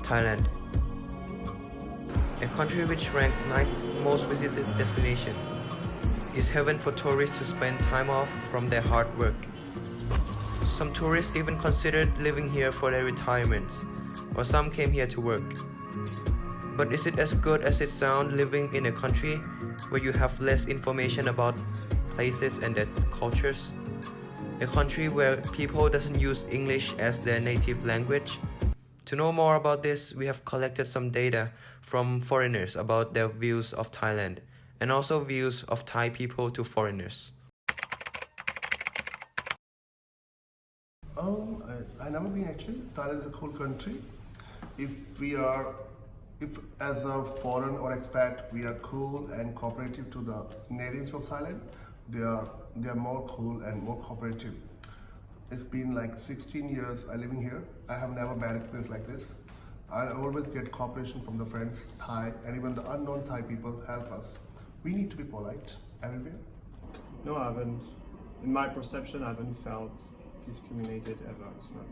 Thailand, a country which ranks 9th most visited destination, is heaven for tourists to spend time off from their hard work. Some tourists even considered living here for their retirements, or some came here to work. But is it as good as it sounds living in a country where you have less information about places and their cultures? A country where people doesn't use English as their native language? To know more about this, we have collected some data from foreigners about their views of Thailand and also views of Thai people to foreigners. I never been actually. Thailand is a cool country. If as a foreign or expat we are cool and cooperative to the natives of Thailand, they are more cool and more cooperative. It's been like 16 years I living here. I have never bad experience like this. I always get cooperation from the friends, Thai, and even the unknown Thai people help us. We need to be polite everywhere. No, I haven't. In my perception, I haven't felt discriminated ever. It's not.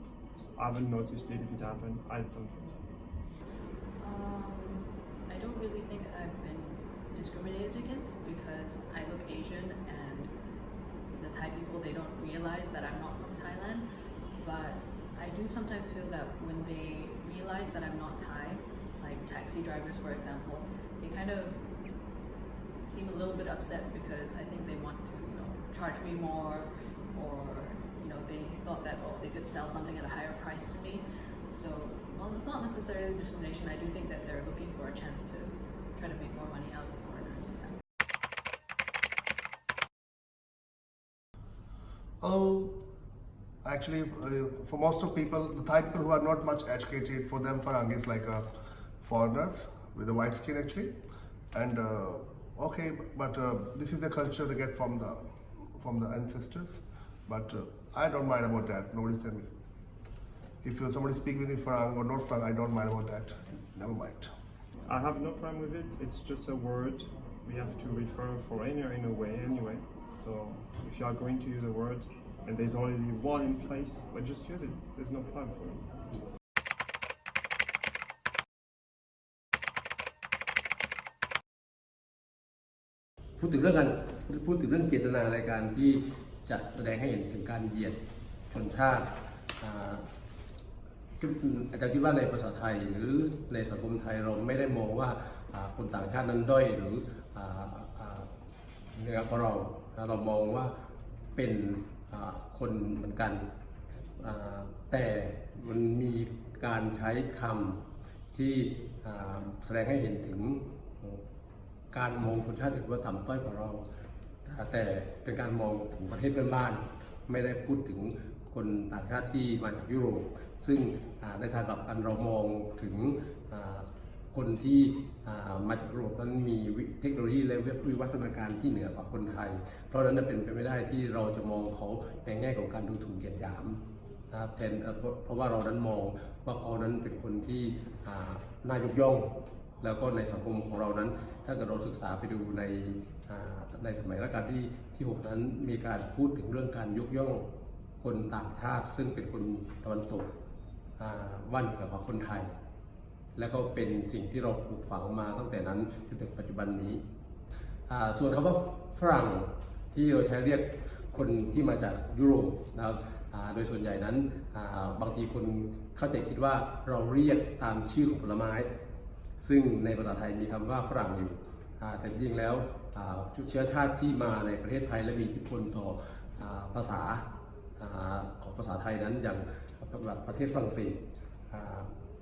I haven't noticed it. If it happened, I don't think so. I don't really think I've been discriminated against because I look Asian and the Thai people, they don't realize that I'm not from Thailand. But I do sometimes feel that when they realize that I'm not Thai, like taxi drivers for example, they kind of seem a little bit upset because I think they want to, charge me more, or they thought that they could sell something at a higher price to me. So while it's not necessarily discrimination, I do think that they're looking for a chance to try to make more money out of foreigners. Actually, for most of people, the Thai people who are not much educated, for them Farang is like foreigners with a white skin actually. And this is the culture they get from the ancestors. But I don't mind about that. Nobody tell me. If somebody speak with me Farang or not Farang, I don't mind about that. Never mind. I have no problem with it. It's just a word. We have to refer foreigner in a way anyway. So if you are going to use a word and there's already one in place, well, just use it. There's no problem for it. พูดถึงเรื่องเจตนาในการที่จะแสดงให้เห็นถึงการเหยียดชนชาติอาจารย์คิดว่าในภาษาไทยหรือในสังคมไทยเราไม่ได้มองว่าคนต่างชาตินั้นด้อยหรือเหนือกว่าเรามองว่าเป็นคนเหมือนกันแต่มันมีการใช้คำที่แสดงให้เห็นถึงการมองชนชาติอื่นว่าต่ำต้อยกว่าเราแต่เป็นการมองถึงประเทศเพื่อนบ้านไม่ได้พูดถึงคนต่างชาติที่มาจากยุโรปซึ่งในทางกลับกันเรามองถึงคนที่มาจากยุโรปนั้นมีเทคโนโลยีและวิวัฒนาการที่เหนือกว่าคนไทยเพราะฉะนั้นเป็นไปไม่ได้ที่เราจะมองเขาในแง่ของการดูถูกเหยียดหยามนะครับแทนเพราะว่าเรานั้นมองว่าเขานั้นเป็นคนที่น่ายกย่องแล้วก็ในสังคมของเรานั้นถ้าเกิดเราศึกษาไปดูในสมัยรัชกาลที่6นั้นมีการพูดถึงเรื่องการยกย่องคนต่างชาติซึ่งเป็นคนตะวันตกว่าเหนือกว่าคนไทยและก็เป็นสิ่งที่เราปลูกฝังมาตั้งแต่นั้นจนถึงปัจจุบันนี้ส่วนคำว่าฝรั่งที่เราใช้เรียกคนที่มาจากยุโรปนะครับโดยส่วนใหญ่นั้นบางทีคนเข้าใจคิดว่าเราเรียกตามชื่อของผลไม้ซึ่งในภาษาไทยมีคำว่าฝรั่งอยู่แต่จริงแล้วเชื้อชาติที่มาในประเทศไทยและมีอิทธิพลต่อภาษาของภาษาไทยนั้นอย่างประเทศฝรั่งเศส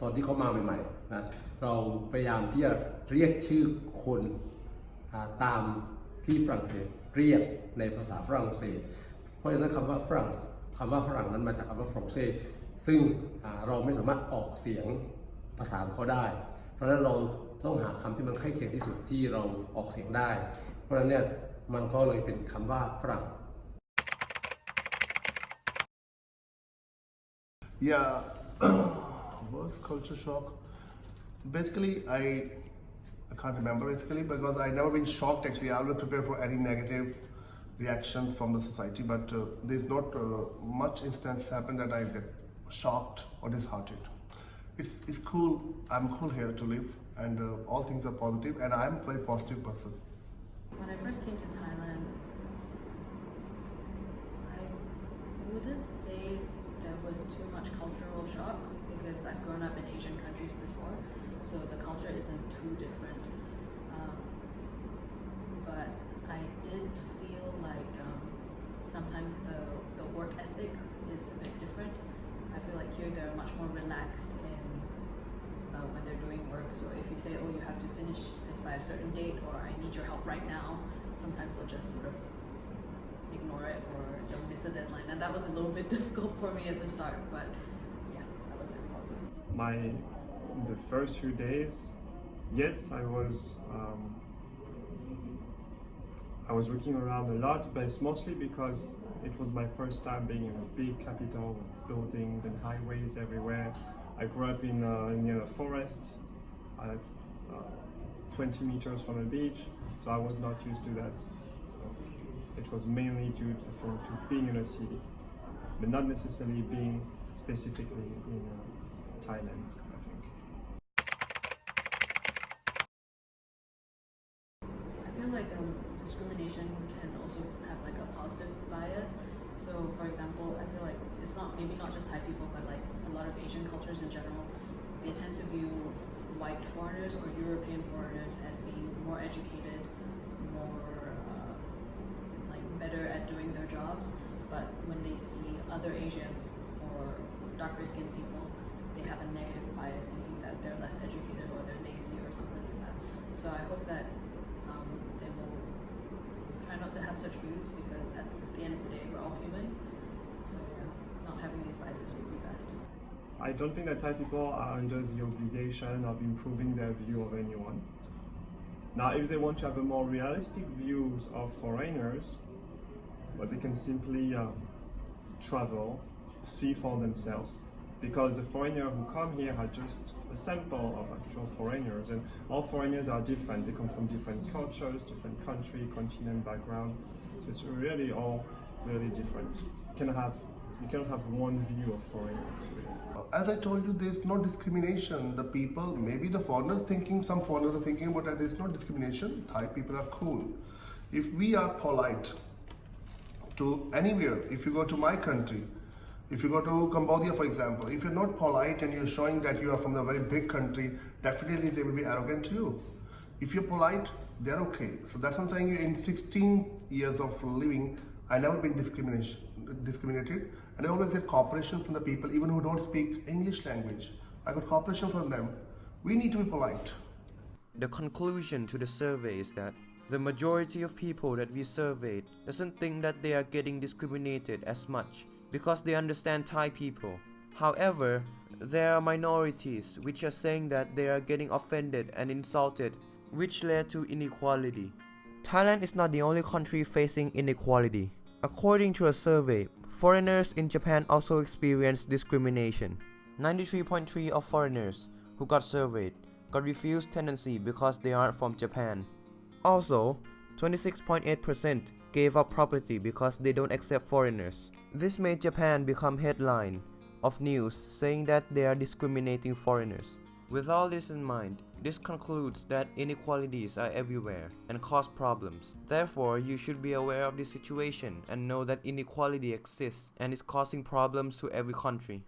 ตอนที่เขามาใหม่ๆนะเราพยายามที่จะเรียกชื่อคนตามที่ฝรั่งเศสเรียกในภาษาฝรั่งเศสเพราะฉะนั้นคำว่าฝรั่งนั้นมาจากคำว่าฝรั่งเศสซึ่งเราไม่สามารถออกเสียงภาษาของเขาได้เพราะฉะนั้นเราต้องหาคำที่มันใกล้เคียงที่สุดที่เราออกเสียงได้เพราะฉะนั้นเนี่ยมันก็เลยเป็นคำว่าฝรั่ง Yeah, worst culture shock. Basically, I can't remember basically because I never been shocked actually. I always prepare for any negative reaction from the society, but there's not much instance happen that I get shocked or disheartened. it's cool. I'm cool here to live, and all things are positive, and I'm a very positive person. When I first came to Thailand, I wouldn't say there was too much cultural shock because I've grown up in Asian countries before, so the culture isn't too different. But I did feel like sometimes the work ethic is a bit different. I feel like here they're much more relaxed in when they're doing work. So if you say, oh, you have to finish this by a certain date, or I need your help right now, sometimes they'll just sort of ignore it or they'll miss a deadline. And that was a little bit difficult for me at the start, but yeah, that was important. The first few days, yes, I was looking around a lot, but it's mostly because it was my first time being in a big capital with buildings and highways everywhere. I grew up near a forest, 20 meters from a beach, so I was not used to that. So it was mainly due to being in a city, but not necessarily being specifically in Thailand, I think. I feel like discrimination can also have like a positive bias. So for example, I feel like it's maybe not just Thai people, but like a lot of Asian cultures in general, they tend to view white foreigners or European foreigners as being more educated, more like better at doing their jobs. But when they see other Asians or darker skinned people, they have a negative bias thinking that they're less educated or they're lazy or something like that. So I hope that they will try not to have such views, because at the end of the day, we're all human. So yeah, not having these biases would be best. I don't think that Thai people are under the obligation of improving their view of anyone. Now, if they want to have a more realistic views of foreigners, but they can simply travel, see for themselves, because the foreigners who come here are just a sample of actual foreigners, and all foreigners are different. They come from different cultures, different country, continent, background. So it's really all really different. You cannot have one view of foreigners, really. As I told you, there's no discrimination. The people, maybe the foreigners thinking, some foreigners are thinking, but there's no discrimination. Thai people are cool. If we are polite to anywhere, if you go to my country, if you go to Cambodia, for example, if you're not polite and you're showing that you are from a very big country, definitely they will be arrogant to you. If you're polite, they're okay. So that's what I'm saying. In 16 years of living, I never been discriminated, and I always get cooperation from the people, even who don't speak English language. I got cooperation from them. We need to be polite. The conclusion to the survey is that the majority of people that we surveyed doesn't think that they are getting discriminated as much because they understand Thai people. However, there are minorities which are saying that they are getting offended and insulted, which led to inequality. Thailand is not the only country facing inequality. According to a survey, foreigners in Japan also experience discrimination. 93.3% of foreigners who got surveyed got refused tenancy because they aren't from Japan. Also, 26.8% gave up property because they don't accept foreigners. This made Japan become headline of news saying that they are discriminating foreigners. With all this in mind, this concludes that inequalities are everywhere and cause problems. Therefore, you should be aware of this situation and know that inequality exists and is causing problems to every country.